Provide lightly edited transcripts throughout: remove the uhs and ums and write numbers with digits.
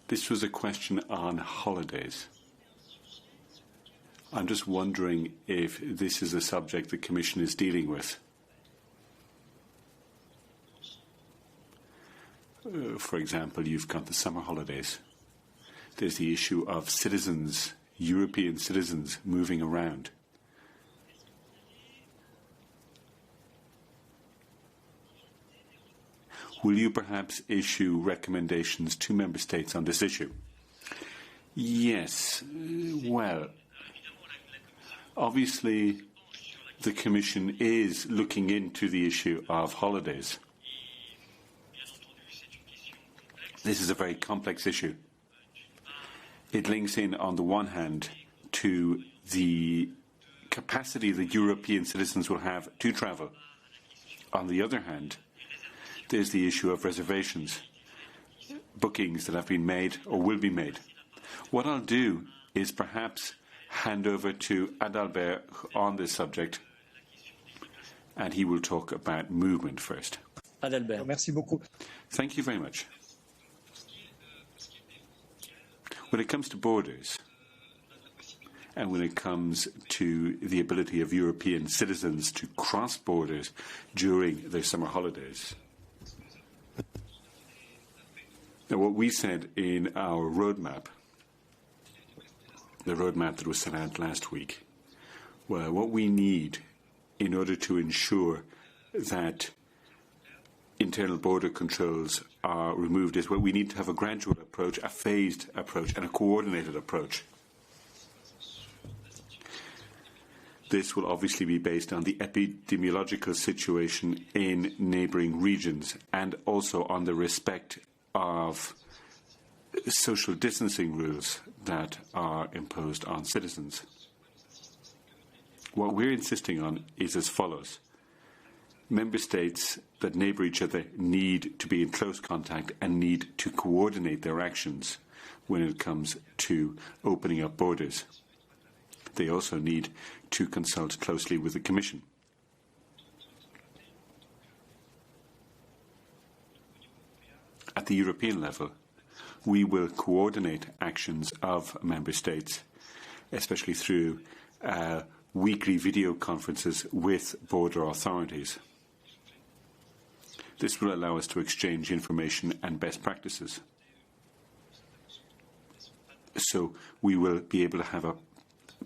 This was a question on holidays. I'm just wondering if this is a subject the Commission is dealing with. For example, you've got the summer holidays. There's the issue of citizens, European citizens, moving around. Will you perhaps issue recommendations to Member States on this issue? Yes. Well, obviously, the Commission is looking into the issue of holidays. This is a very complex issue. It links in, on the one hand, to the capacity that European citizens will have to travel. On the other hand, there's the issue of reservations, bookings that have been made or will be made. What I'll do is perhaps hand over to Adalbert on this subject, and he will talk about movement first. Adalbert. Merci beaucoup. Thank you very much. When it comes to borders, and when it comes to the ability of European citizens to cross borders during their summer holidays, now what we said in our roadmap, the roadmap that was set out last week, well, what we need in order to ensure that internal border controls are removed is where we need to have a gradual approach, a phased approach, and a coordinated approach. This will obviously be based on the epidemiological situation in neighbouring regions and also on the respect of social distancing rules that are imposed on citizens. What we're insisting on is as follows. Member States that neighbour each other need to be in close contact and need to coordinate their actions when it comes to opening up borders. They also need to consult closely with the Commission. At the European level, we will coordinate actions of Member States, especially through weekly video conferences with border authorities. This will allow us to exchange information and best practices. So we will be able to have a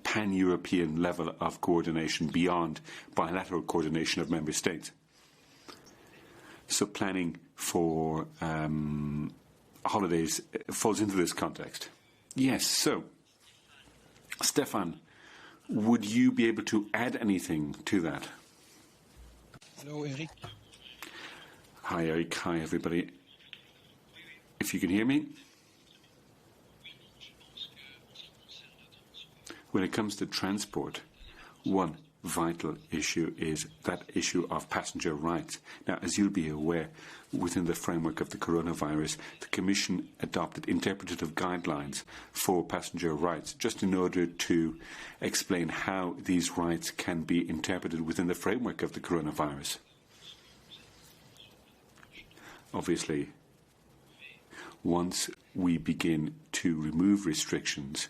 pan-European level of coordination beyond bilateral coordination of Member States. So planning for holidays falls into this context. Yes, so, Stefan, would you be able to add anything to that? Hello, Eric. Hi, Eric. Hi, everybody. If you can hear me. When it comes to transport, one vital issue is that issue of passenger rights. Now, as you'll be aware, within the framework of the coronavirus, the Commission adopted interpretative guidelines for passenger rights, just in order to explain how these rights can be interpreted within the framework of the coronavirus. Obviously, once we begin to remove restrictions,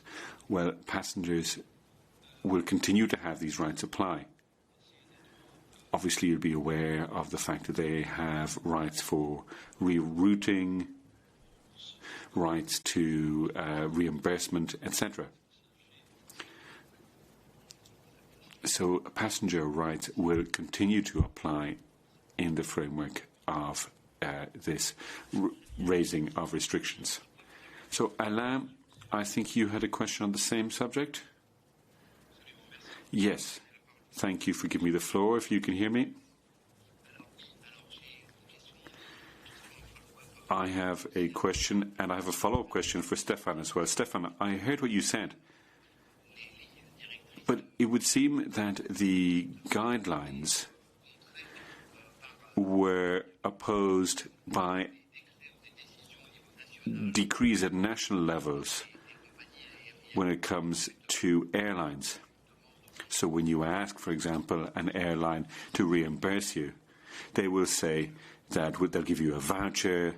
well, passengers will continue to have these rights apply. Obviously, you'll be aware of the fact that they have rights for rerouting, rights to reimbursement, etc. So passenger rights will continue to apply in the framework of this raising of restrictions. So Alain, I think you had a question on the same subject? Yes. Thank you for giving me the floor, if you can hear me. I have a question, and I have a follow-up question for Stefan as well. Stefan, I heard what you said, but it would seem that the guidelines were opposed by decrees at national levels when it comes to airlines. So when you ask, for example, an airline to reimburse you, they will say that they'll give you a voucher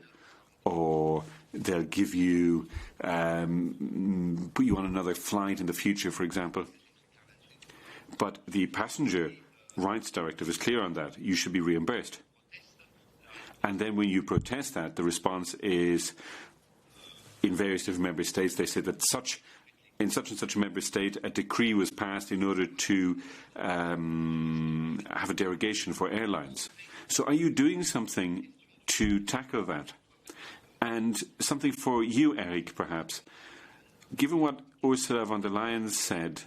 or they'll give you, put you on another flight in the future, for example. But the Passenger Rights Directive is clear on that. You should be reimbursed. And then when you protest that, the response is, in various different member states, they say that in such and such a member state, a decree was passed in order to have a derogation for airlines. So are you doing something to tackle that? And something for you, Eric, perhaps. Given what Ursula von der Leyen said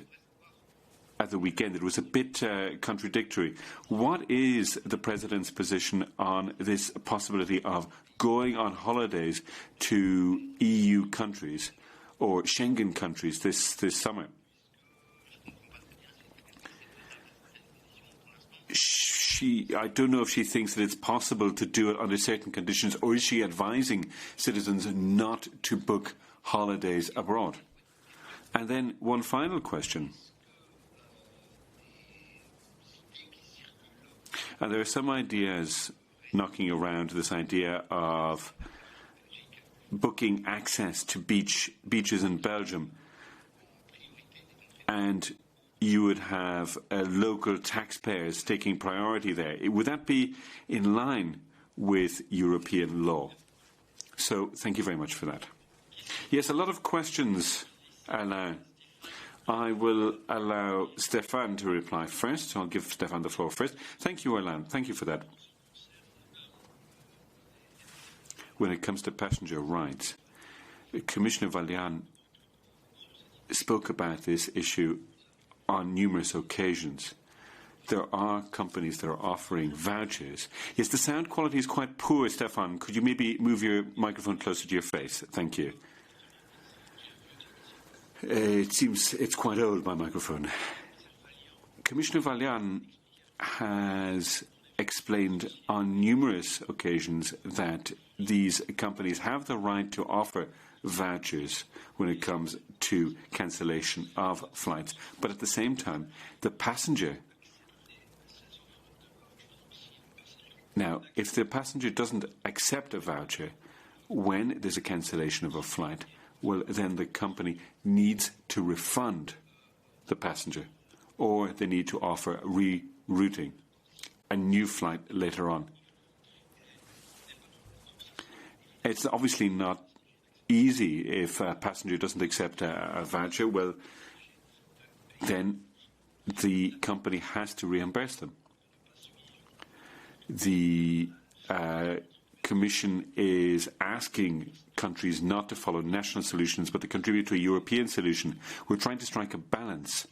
at the weekend, it was a bit contradictory. What is the President's position on this possibility of going on holidays to EU countries or Schengen countries this summer? I don't know if she thinks that it's possible to do it under certain conditions, or is she advising citizens not to book holidays abroad? And then one final question. And there are some ideas knocking around, this idea of booking access to beaches in Belgium, and you would have local taxpayers taking priority there. Would that be in line with European law? So thank you very much for that. Yes, a lot of questions, Alain. I will allow Stéphane to reply first. So I'll give Stéphane the floor first. Thank you, Alain. Thank you for that. When it comes to passenger rights, Commissioner Valian spoke about this issue on numerous occasions. There are companies that are offering vouchers. Yes, the sound quality is quite poor, Stéphane. Could you maybe move your microphone closer to your face? Thank you. It seems it's quite old, my microphone. Commissioner Valian has explained on numerous occasions that these companies have the right to offer vouchers when it comes to cancellation of flights. But at the same time, the passenger... Now, if the passenger doesn't accept a voucher when there's a cancellation of a flight, well, then the company needs to refund the passenger, or they need to offer rerouting, a new flight later on. It's obviously not easy if a passenger doesn't accept a voucher. Well, then the company has to reimburse them. The Commission is asking countries not to follow national solutions, but to contribute to a European solution. We're trying to strike a balance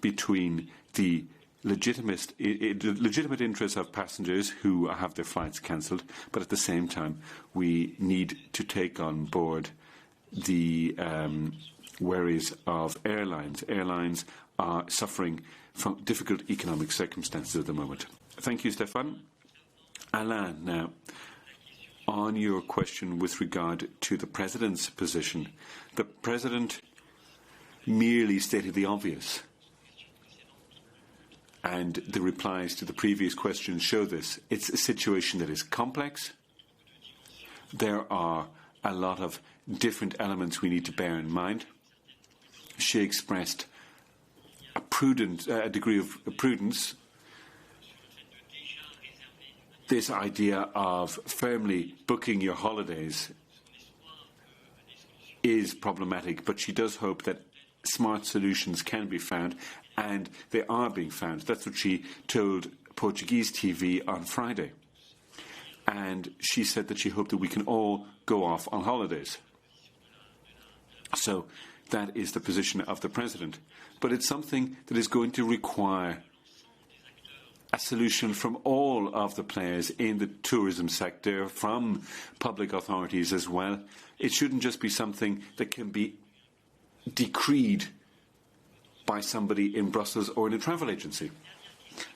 between the legitimate interests of passengers who have their flights cancelled, but at the same time, we need to take on board the worries of airlines. Airlines are suffering from difficult economic circumstances at the moment. Thank you, Stéphane. Alain, now, on your question with regard to the President's position, the President merely stated the obvious. And the replies to the previous questions show this. It's a situation that is complex. There are a lot of different elements we need to bear in mind. She expressed a degree of prudence. This idea of firmly booking your holidays is problematic, but she does hope that smart solutions can be found, and they are being found. That's what she told Portuguese TV on Friday. And she said that she hoped that we can all go off on holidays. So that is the position of the President. But it's something that is going to require a solution from all of the players in the tourism sector, from public authorities as well. It shouldn't just be something that can be decreed by somebody in Brussels or in a travel agency.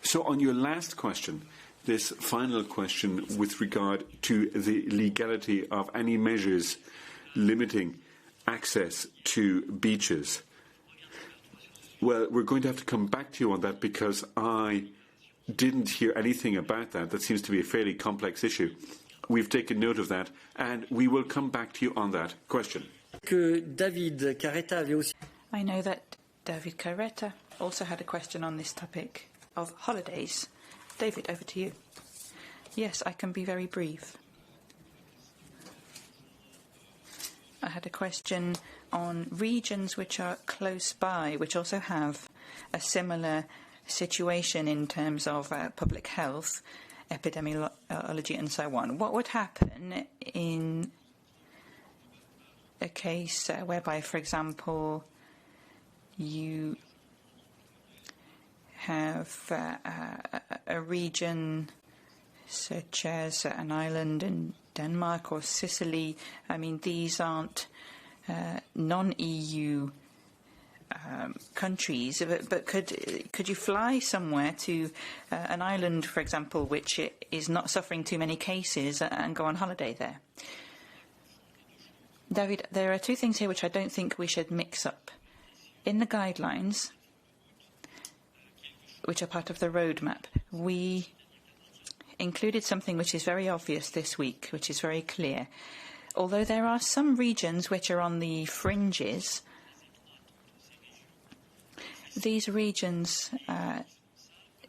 So on your last question, this final question with regard to the legality of any measures limiting access to beaches, well, we're going to have to come back to you on that, because I didn't hear anything about that. That seems to be a fairly complex issue. We've taken note of that, and we will come back to you on that question. I know that David Carretta also had a question on this topic of holidays. David, over to you. Yes, I can be very brief. I had a question on regions which are close by, which also have a similar situation in terms of public health, epidemiology and so on. What would happen in a case whereby, for example, you have a region such as an island in Denmark or Sicily? I mean, these aren't non-EU countries, but could you fly somewhere to an island, for example, which is not suffering too many cases and go on holiday there? David, there are two things here which I don't think we should mix up. In the guidelines, which are part of the roadmap, we included something which is very obvious this week, which is very clear. Although there are some regions which are on the fringes, these regions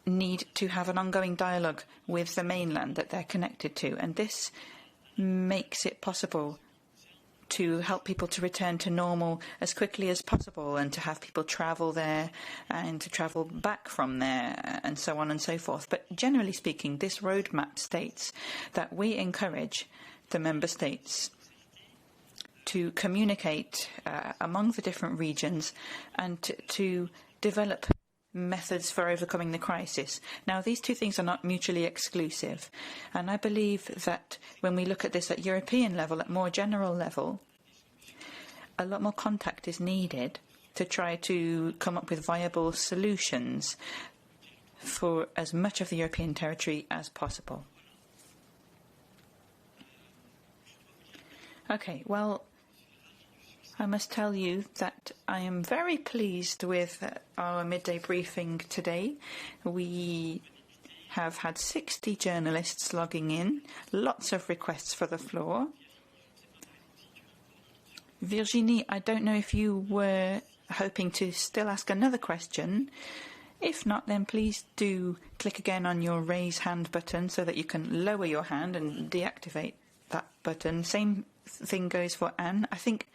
need to have an ongoing dialogue with the mainland that they're connected to, and this makes it possible to help people to return to normal as quickly as possible and to have people travel there and to travel back from there and so on and so forth. But generally speaking, this roadmap states that we encourage the member states to communicate among the different regions and to develop methods for overcoming the crisis. Now, these two things are not mutually exclusive, and I believe that when we look at this at European level, at more general level, a lot more contact is needed to try to come up with viable solutions for as much of the European territory as possible. Okay, well, I must tell you that I am very pleased with our midday briefing today. We have had 60 journalists logging in, lots of requests for the floor. Virginie, I don't know if you were hoping to still ask another question. If not, then please do click again on your raise hand button so that you can lower your hand and deactivate that button. Same thing goes for Anne. I think